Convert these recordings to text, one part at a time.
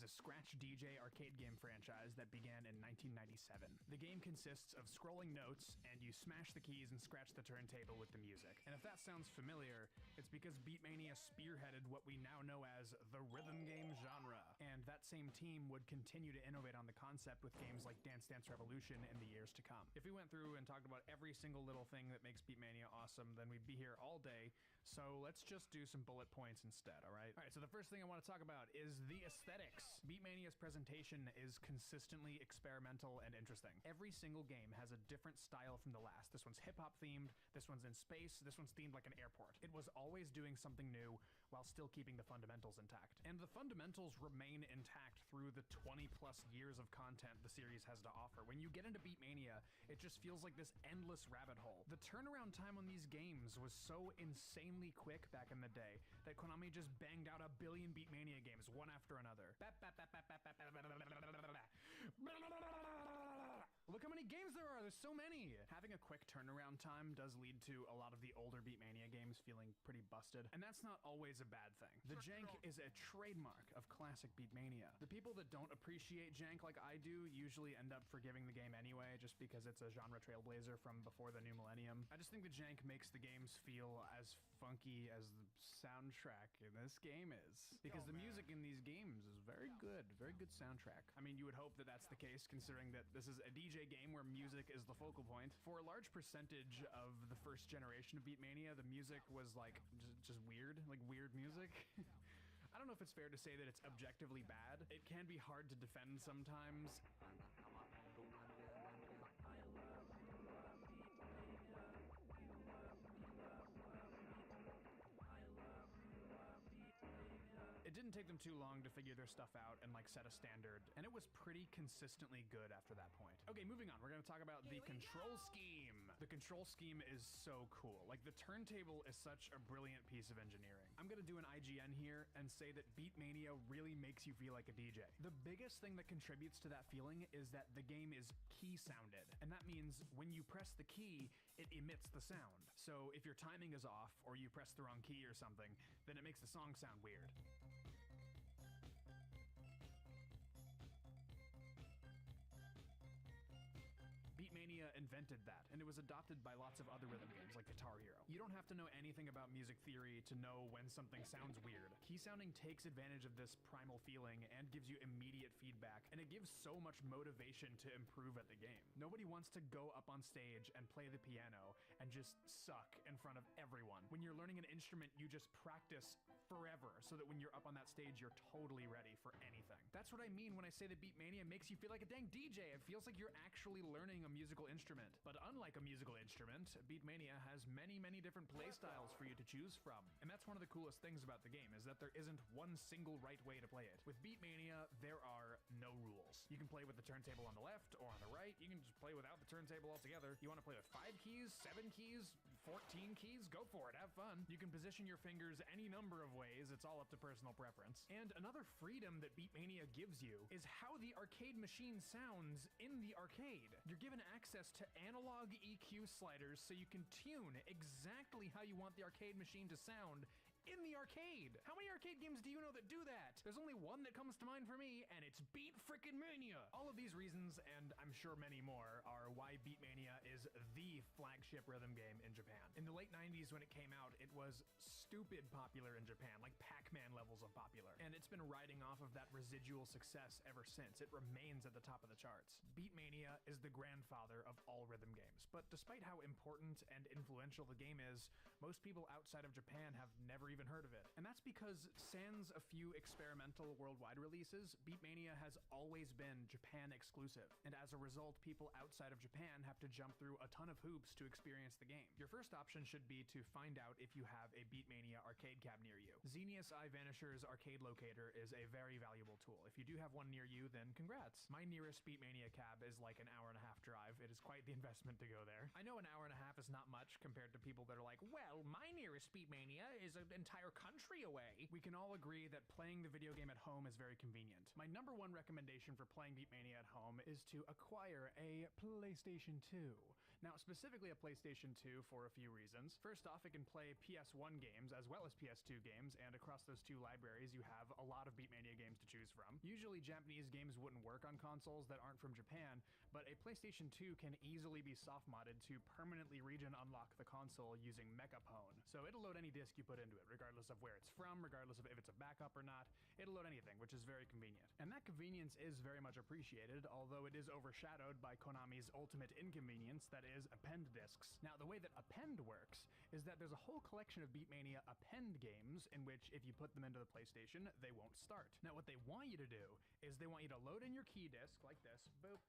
is a Scratch DJ arcade game franchise that began in 1997. The game consists of scrolling notes, and you smash the keys and scratch the turntable with the music. And if that sounds familiar, it's because Beatmania spearheaded what we now know as the rhythm game genre. And that same team would continue to innovate on the concept with games like Dance Dance Revolution in the years to come. If we went through and talked about every single little thing that makes Beatmania awesome, then we'd be here all day. So let's just do some bullet points instead, alright? Alright, so the first thing I want to talk about is the aesthetics. Beatmania's presentation is consistently experimental and interesting. Every single game has a different style from the last. This one's hip-hop themed, this one's in space, this one's themed like an airport. It was always doing something new while still keeping the fundamentals intact. And the fundamentals remain intact through the 20+ years of content the series has to offer. When you get into Beatmania, it just feels like this endless rabbit hole. The turnaround time on these games was so insanely quick back in the day that Konami just banged out a billion Beatmania games one after another. Look how many games there are, there's so many! Having a quick turnaround time does lead to a lot of the older Beatmania games feeling pretty busted, and that's not always a bad thing. The jank is a trademark of classic Beatmania. The people that don't appreciate jank like I do usually end up forgiving the game anyway, just because it's a genre trailblazer from before the new millennium. I just think the jank makes the games feel as funky as the soundtrack in this game is. Because the music in these games is very good soundtrack. I mean, you would hope that that's the case, considering that this is a DJ game where music is the focal point. For a large percentage of the first generation of Beatmania, the music was like just weird, like weird music. I don't know if it's fair to say that it's objectively bad. It can be hard to defend sometimes. It didn't take them too long to figure their stuff out and like set a standard, and it was pretty consistently good after that point. Okay, moving on, we're gonna talk about the control scheme. The control scheme is so cool. Like, the turntable is such a brilliant piece of engineering. I'm gonna do an IGN here and say that Beatmania really makes you feel like a DJ. The biggest thing that contributes to that feeling is that the game is key sounded, and that means when you press the key, it emits the sound. So if your timing is off or you press the wrong key or something, then it makes the song sound weird. Beatmania invented that, and it was adopted by lots of other rhythm games like Guitar Hero. You don't have to know anything about music theory to know when something sounds weird. Key sounding takes advantage of this primal feeling and gives you immediate feedback, and it gives so much motivation to improve at the game. Nobody wants to go up on stage and play the piano and just suck in front of everyone. When you're learning an instrument, you just practice forever so that when you're up on that stage, you're totally ready for anything. That's what I mean when I say that Beatmania makes you feel like a dang DJ. It feels like you're actually learning a musical instrument. But unlike a musical instrument, Beatmania has many different playstyles for you to choose from. And that's one of the coolest things about the game, is that there isn't one single right way to play it. With Beatmania, there are no rules. You can play with the turntable on the left or on the right. You can just play without the turntable altogether. You want to play with 5 keys, 7 keys, 14 keys? Go for it, have fun. You can position your fingers any number of ways. It's all up to personal preference. And another freedom that Beatmania gives you is how the arcade machine sounds in the arcade. You're given access to analog EQ sliders so you can tune exactly how you want the arcade machine to sound in the arcade. How many arcade games do you know that do that? There's only one that comes to mind for me, and it's Beat-frickin-mania. All of these reasons, and I'm sure many more, are why Beatmania is the flagship rhythm game in Japan. In the late 90s when it came out, it was stupid popular in Japan, like Pac-Man levels of popular. And it's been riding off of that residual success ever since. It remains at the top of the charts. Beatmania is the grandfather of all rhythm games, but despite how important and influential the game is, most people outside of Japan have never even heard of it. And that's because sans a few experimental worldwide releases, Beatmania has always been Japan exclusive. And as a result, people outside of Japan have to jump through a ton of hoops to experience the game. Your first option should be to find out if you have a Beatmania arcade cab near you. Xenius iVanisher's arcade locator is a very valuable tool. If you do have one near you, then congrats. My nearest Beatmania cab is like an hour-and-a-half drive. It is quite the investment to go there. I know an hour and a half is not much compared to people that are like, well, my nearest Beatmania is an entire country away. We can all agree that playing the video game at home is very convenient. My #1 recommendation option for playing Beatmania at home is to acquire a PlayStation 2. Now, specifically a PlayStation 2 for a few reasons. First off, it can play PS1 games as well as PS2 games, and across those two libraries you have a lot of Beatmania games to choose from. Usually Japanese games wouldn't work on consoles that aren't from Japan, but a PlayStation 2 can easily be soft-modded to permanently region unlock the console using Mechapone. So it'll load any disc you put into it, regardless of where it's from, regardless of if it's a backup or not. It'll load anything, which is very convenient. And that convenience is very much appreciated, although it is overshadowed by Konami's ultimate inconvenience, that is append discs. Now, the way that append works is that there's a whole collection of Beatmania append games in which if you put them into the PlayStation, they won't start. Now, what they want you to do is they want you to load in your key disc like this, boop,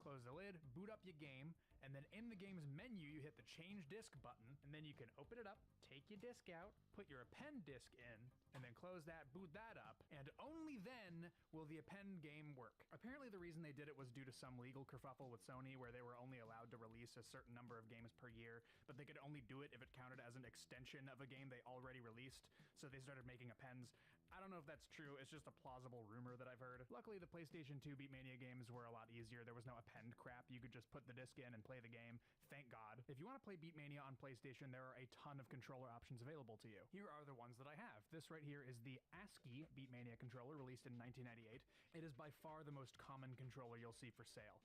close the lid, boot up your game, and then in the game's menu, you hit the change disc button, and then you can open it up, take your disc out, put your append disc in, and then close that, boot that up, and only then will the append game work. Apparently the reason they did it was due to some legal kerfuffle with Sony where they were only allowed to release a certain number of games per year, but they could only do it if it counted as an extension of a game they already released, so they started making appends. I don't know if that's true, it's just a plausible rumor that I've heard. Luckily, the PlayStation 2 Beatmania games were a lot easier. There was no append crap. You could just put the disc in and play the game. Thank God. If you want to play Beatmania on PlayStation, there are a ton of controller options available to you. Here are the ones that I have. This right here is the ASCII Beatmania controller, released in 1998. It is by far the most common controller you'll see for sale.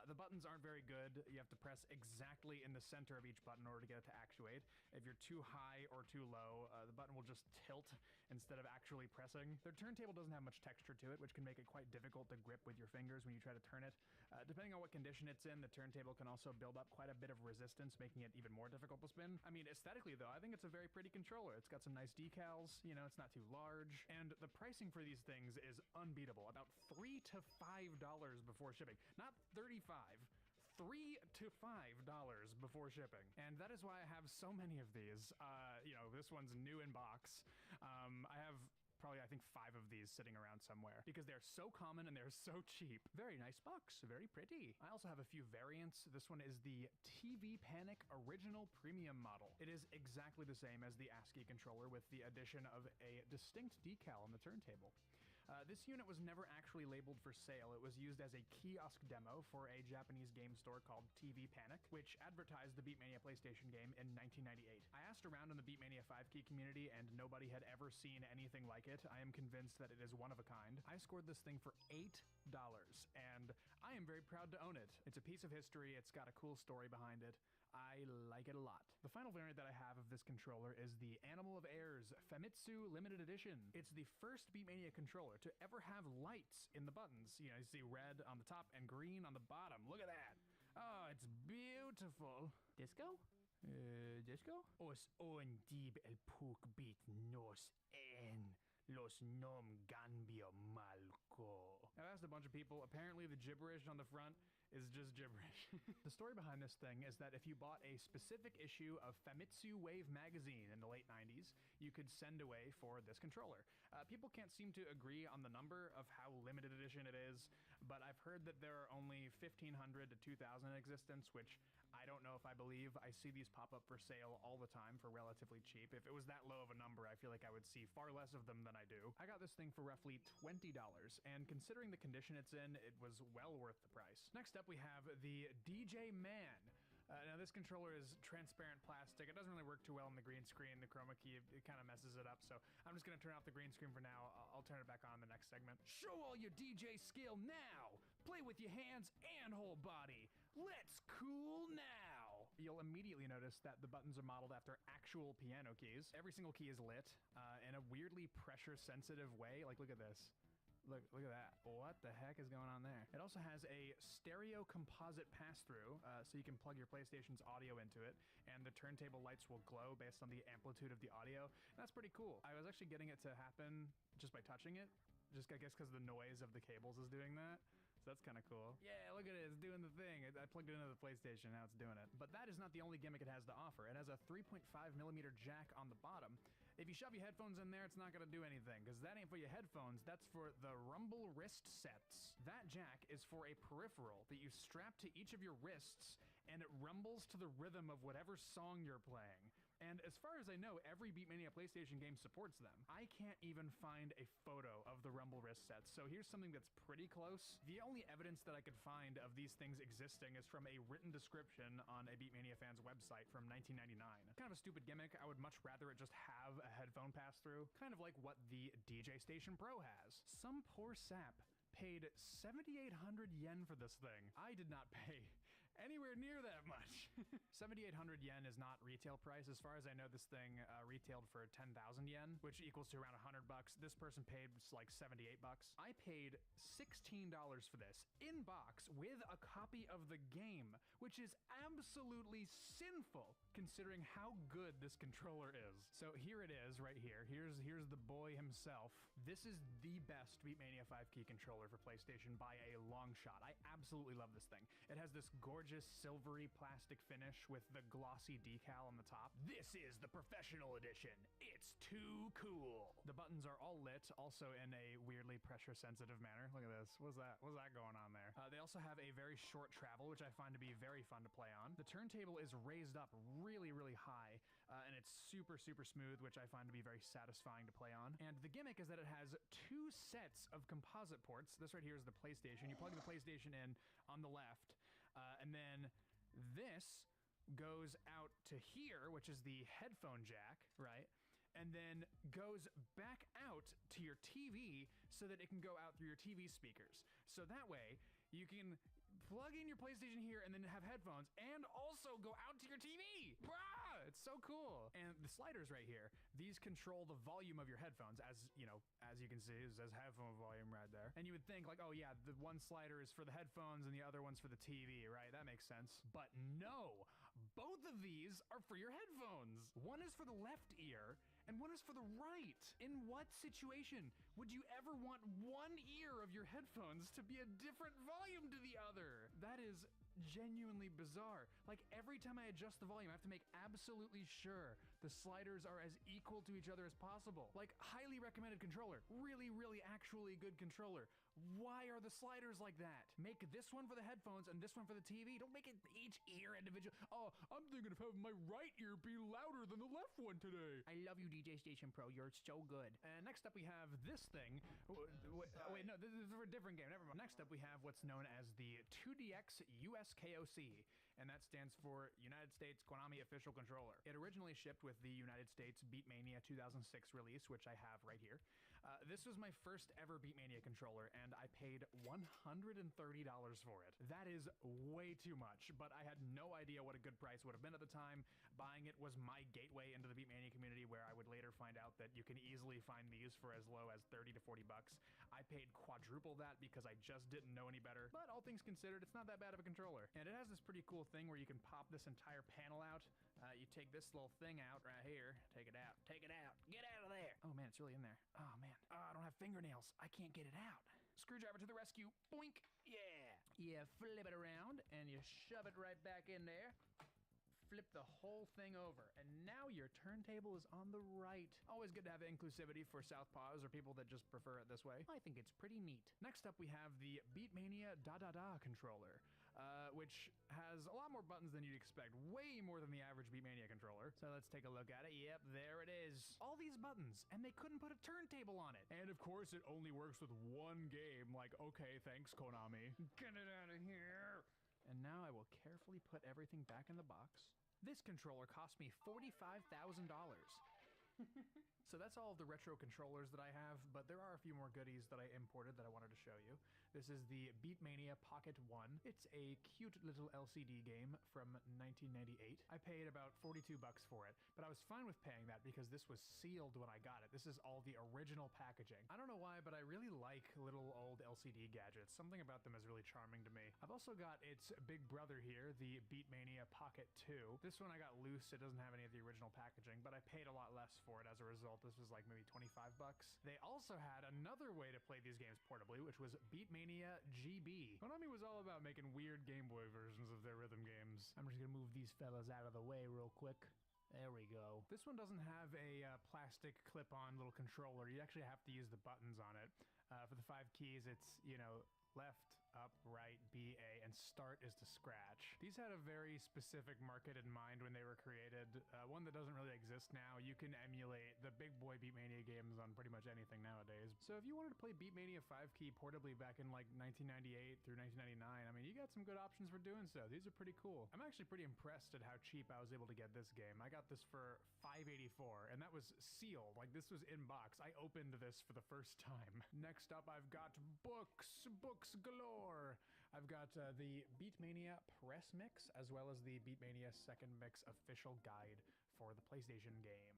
The buttons aren't very good. You have to press exactly in the center of each button in order to get it to actuate. If you're too high or too low, the button will just tilt instead of actually pressing. Their turntable doesn't have much texture to it, which can make it quite difficult to grip with your fingers when you try to turn it. Depending on what condition it's in, the turntable can also build up quite a bit of resistance, making it even more difficult to spin. I mean, aesthetically though, I think it's a very pretty controller. It's got some nice decals, you know, it's not too large, and the pricing for these things is unbeatable. About $3 to $5 before shipping. Not $35. $3 to $5 before shipping. And that is why I have so many of these. You know, this one's new in box. I have probably, I think, 5 of these sitting around somewhere because they're so common and they're so cheap. Very nice box, very pretty. I also have a few variants. This one is the TV Panic Original Premium model. It is exactly the same as the ASCII controller with the addition of a distinct decal on the turntable. This unit was never actually labeled for sale. It was used as a kiosk demo for a Japanese game store called TV Panic, which advertised the Beatmania PlayStation game in 1998. I asked around in the Beatmania 5-key community and nobody had ever seen anything like it. I am convinced that it is one of a kind. I scored this thing for $8, and I am very proud to own it. It's a piece of history. It's got a cool story behind it. I like it a lot. The final variant that I have of this controller is the Animal of Airs Famitsu Limited Edition. It's the first Beatmania controller to ever have lights in the buttons. You know, you see red on the top and green on the bottom. Look at that. Oh, it's beautiful. Disco? Disco? Os ondib el puk bit nos en los nom gambio malco. I've asked a bunch of people. Apparently the gibberish on the front is just gibberish. The story behind this thing is that if you bought a specific issue of Famitsu Wave magazine in the late 90s, you could send away for this controller. People can't seem to agree on the number of how limited edition it is, but I've heard that there are only 1,500 to 2,000 in existence, which I don't know if I believe. I see these pop up for sale all the time for relatively cheap. If it was that low of a number, I feel like I would see far less of them than I do. I got this thing for roughly $20, and considering the condition it's in, it was well worth the price. Next up, we have the DJ Man. Now this controller is transparent plastic. It doesn't really work too well on the green screen. The chroma key, it kind of messes it up, so I'm just going to turn off the green screen for now. I'll turn it back on in the next segment. Show all your DJ skill now! Play with your hands and whole body. Let's cool now! You'll immediately notice that the buttons are modeled after actual piano keys. Every single key is lit in a weirdly pressure-sensitive way. Like, look at this. Look at that. What the heck is going on there? It also has a stereo composite pass-through, so you can plug your PlayStation's audio into it, and the turntable lights will glow based on the amplitude of the audio. That's pretty cool. I was actually getting it to happen just by touching it, just I guess because the noise of the cables is doing that. So that's kind of cool. Yeah, look at it. It's doing the thing. I plugged it into the PlayStation. Now it's doing it. But that is not the only gimmick it has to offer. It has a 3.5mm jack on the bottom. If you shove your headphones in there, it's not going to do anything, because that ain't for your headphones. That's for the rumble wrist sets. That jack is for a peripheral that you strap to each of your wrists, and it rumbles to the rhythm of whatever song you're playing. And as far as I know, every Beatmania PlayStation game supports them. I can't even find a photo of the rumble wrist sets, so here's something that's pretty close. The only evidence that I could find of these things existing is from a written description on a Beatmania fan's website from 1999. Kind of a stupid gimmick. I would much rather it just have a headphone pass-through, kind of like what the DJ Station Pro has. Some poor sap paid 7,800 yen for this thing. I did not pay anywhere near that much. 7,800 yen is not retail price. As far as I know, this thing retailed for 10,000 yen, which equals to around 100 bucks. This person paid like 78 bucks. I paid $16 for this in box with a copy of the game, which is absolutely sinful considering how good this controller is. So here it is right here. Here's the boy himself. This is the best Beatmania 5-key controller for PlayStation by a long shot. I absolutely love this thing. It has this gorgeous silvery plastic finish with the glossy decal on the top. This is the professional edition. It's too cool. The buttons are all lit, also in a weirdly pressure sensitive manner. Look at this. What's that going on there? They also have a very short travel, which I find to be very fun to play on. The turntable is raised up really high, and it's super smooth, which I find to be very satisfying to play on. And the gimmick is that it has two sets of composite ports. This right here is the PlayStation. You plug the PlayStation in on the left, and then this goes out to here, which is the headphone jack, right? And then goes back out to your TV so that it can go out through your TV speakers. So that way you can plug in your PlayStation here and then have headphones and also go out to your TV. Brah! It's so cool. And the sliders right here, these control the volume of your headphones, as you know, as you can see, it says headphone volume right there. And you would think like, oh yeah, the one slider is for the headphones and the other one's for the TV, right? That makes sense. But no, both of these are for your headphones. One is for the left ear and one is for the right. In what situation would you ever want one ear of your headphones to be a different volume to the other? That is genuinely bizarre. Like every time I adjust the volume, I have to make absolutely sure the sliders are as equal to each other as possible. Like highly recommended controller, really actually good controller. Why are the sliders like that? Make this one for the headphones and this one for the TV. Don't make it each ear individual. Oh, I'm thinking of having my right ear be louder than the left one today. I love you, DJ Station Pro. You're so good. And next up we have this thing. Wait, no, this is for a different game. Never mind. Next up we have what's known as the 2DX USKOC, and that stands for United States Konami Official Controller. It originally shipped with the United States Beatmania 2006 release, which I have right here. This was my first ever Beatmania controller, and I paid $130 for it. That is way too much, but I had no idea what a good price would have been at the time. Buying it was my gateway into the Beatmania community, where I would later find out that you can easily find these for as low as 30 to 40 bucks. I paid quadruple that because I just didn't know any better, but all things considered, it's not that bad of a controller. And it has this pretty cool thing where you can pop this entire panel out. You take this little thing out right here, take it out, get out of there. Oh man, it's really in there. Oh man, I don't have fingernails. I can't get it out. Screwdriver to the rescue, boink, yeah. You flip it around and you shove it right back in there. Flip the whole thing over, and now your turntable is on the right. Always good to have inclusivity for southpaws or people that just prefer it this way. I think it's pretty neat. Next up we have the Beatmania Da controller, which has a lot more buttons than you'd expect, way more than the average Beatmania controller. So let's take a look at it. Yep, there it is. All these buttons, and they couldn't put a turntable on it. And of course it only works with one game. Like, okay, thanks Konami. Get it out of here. And now I will carefully put everything back in the box. This controller cost me $45,000. So that's all of the retro controllers that I have, but there are a few more goodies that I imported that I wanted to show you. This is the Beatmania Pocket 1. It's a cute little LCD game from 1998. I paid about 42 bucks for it, but I was fine with paying that because this was sealed when I got it. This is all the original packaging. I don't know why, but I really like little old LCD gadgets. Something about them is really charming to me. I've also got its big brother here, the Beatmania Pocket 2. This one I got loose. It doesn't have any of the original packaging, but I paid a lot less for it as a result. This was like maybe 25 bucks. They also had another way to play these games portably, which was Beatmania GB. Konami was all about making weird Game Boy versions of their rhythm games. I'm just gonna move these fellas out of the way real quick. There we go. This one doesn't have a plastic clip-on little controller. You actually have to use the buttons on it. For the 5 keys, it's, you know, left, up, right, B, only A, and start is to scratch. These had a very specific market in mind when they were created, one that doesn't really exist now. You can emulate the big boy Beatmania games on pretty much anything nowadays. So if you wanted to play Beatmania 5-key portably back in like 1998 through 1999, I mean, you got some good options for doing so. These are pretty cool. I'm actually pretty impressed at how cheap I was able to get this game. I got this for $5.84, and that was sealed. Like, this was in box. I opened this for the first time. Next up, I've got books galore. I've got the Beatmania Press Mix, as well as the Beatmania Second Mix official guide for the PlayStation game.